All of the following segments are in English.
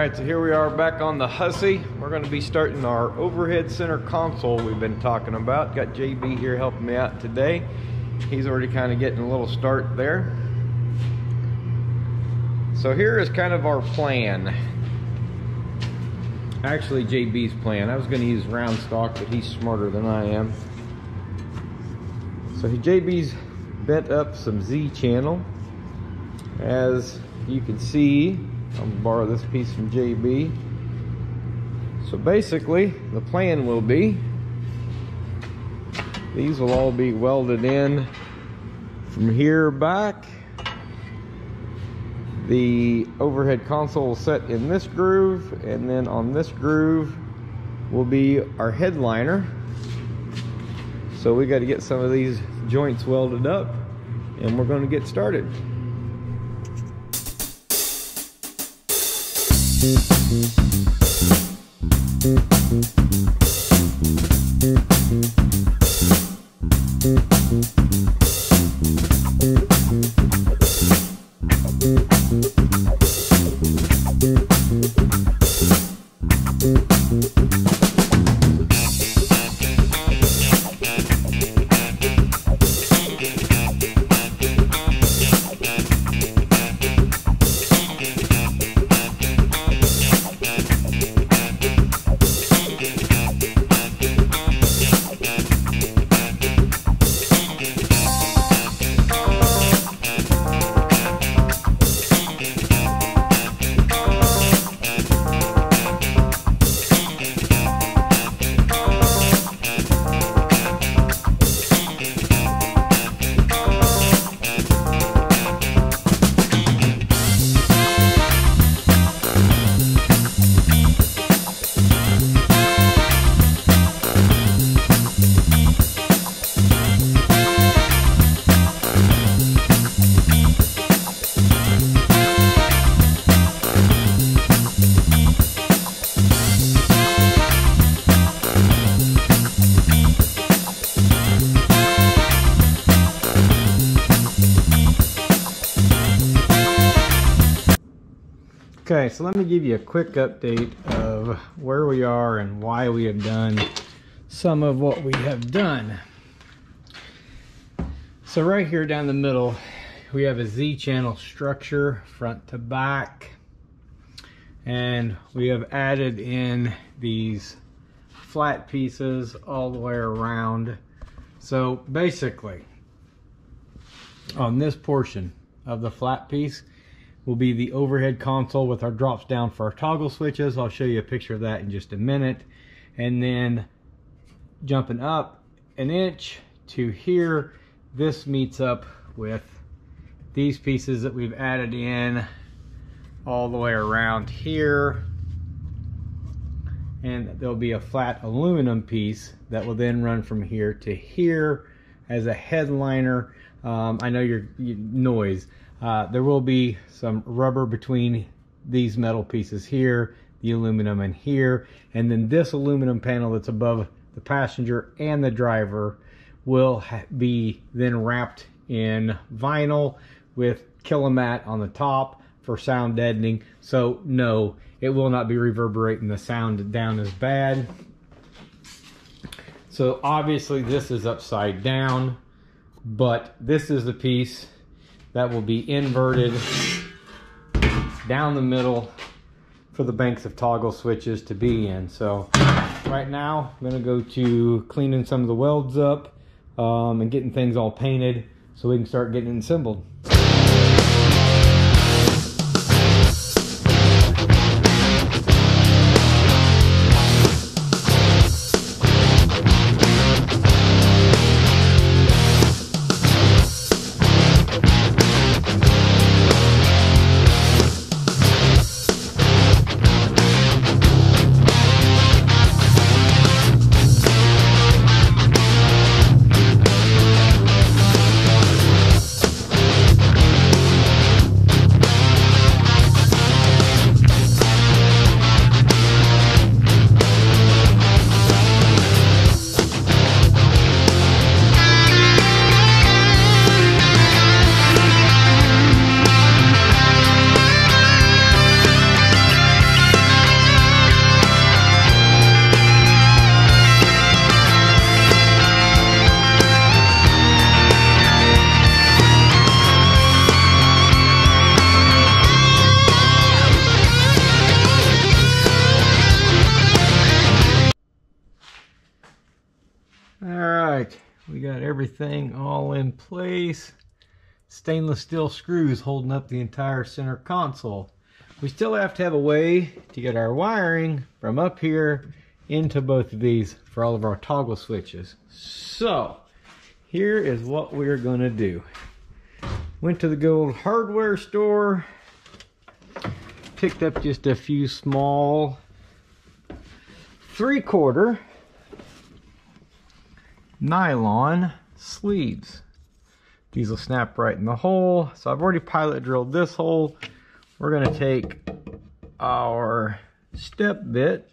Alright, so here we are back on the hussy. We're going to be starting our overhead center console we've been talking about. Got JB here helping me out today. He's already kind of getting a little start there. So here is kind of our plan. Actually, JB's plan. I was going to use round stock, but he's smarter than I am. So JB's bent up some Z channel. As you can see, I'll borrow this piece from JB. So basically, the plan will be, these will all be welded in from here back. The overhead console will set in this groove, and then on this groove will be our headliner. So we got to get some of these joints welded up, and we're going to get started. Okay, so let me give you a quick update of where we are and why we have done some of what we have done. So right here down the middle, we have a Z-channel structure front to back, and we have added in these flat pieces all the way around. So basically, on this portion of the flat piece will be the overhead console with our drops down for our toggle switches. I'll show you a picture of that in just a minute. And then jumping up an inch to here, this meets up with these pieces that we've added in all the way around here. And there'll be a flat aluminum piece that will then run from here to here as a headliner. I know your noise. There will be some rubber between these metal pieces here, the aluminum in here, and then this aluminum panel that's above the passenger and the driver will be then wrapped in vinyl with Kilomat on the top for sound deadening. So no, it will not be reverberating the sound down as bad. So obviously this is upside down, but this is the piece that will be inverted down the middle for the banks of toggle switches to be in. So right now I'm going to go to cleaning some of the welds up and getting things all painted so we can start getting it assembled. we got everything all in place. Stainless steel screws holding up the entire center console. We still have to have a way to get our wiring from up here into both of these for all of our toggle switches. So here is what we're going to do. Went to the good old hardware store, picked up just a few small 3/4 nylon sleeves. These will snap right in the hole. So I've already pilot drilled this hole. We're going to take our step bit,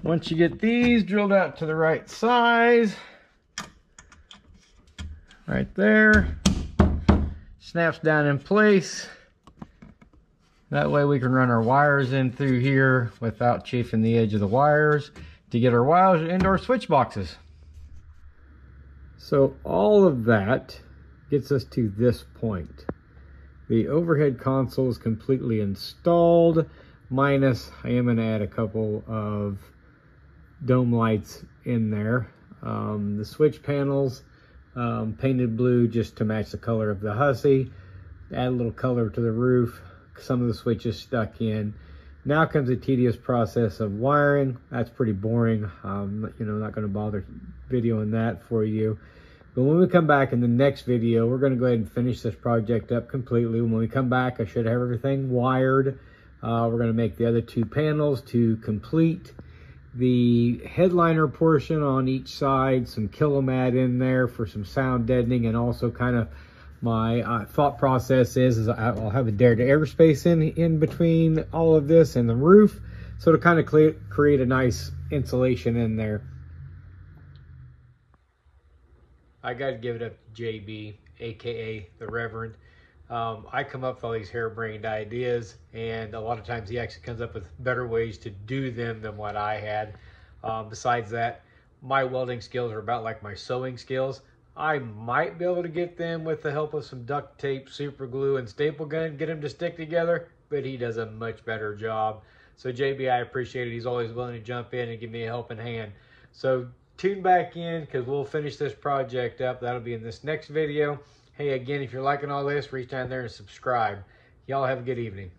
once you get these drilled out to the right size, right there, snaps down in place. That way we can run our wires in through here without chafing the edge of the wires to get our wires into our switch boxes. So all of that gets us to this point. The overhead console is completely installed, minus I am going to add a couple of dome lights in there. The switch panels painted blue just to match the color of the hussy. Add a little color to the roof. Some of the switches stuck in. Now comes the tedious process of wiring. That's pretty boring. You know, not going to bother videoing that for you. But when we come back in the next video, we're going to go ahead and finish this project up completely. When we come back, I should have everything wired. We're going to make the other two panels to complete the headliner portion on each side, some kilomat in there for some sound deadening, and also kind of my thought process is I'll have a dare-to-air space in between all of this and the roof, so to kind of create a nice insulation in there. I got to give it up to JB, aka the Reverend. I come up with all these harebrained ideas, and a lot of times he actually comes up with better ways to do them than what I had. Besides that, my welding skills are about like my sewing skills. I might be able to get them with the help of some duct tape, super glue, and staple gun, get them to stick together, but he does a much better job. So JB, I appreciate it. He's always willing to jump in and give me a helping hand. So tune back in, because we'll finish this project up. That'll be in this next video. Hey, again, if you're liking all this, reach down there and subscribe. Y'all have a good evening.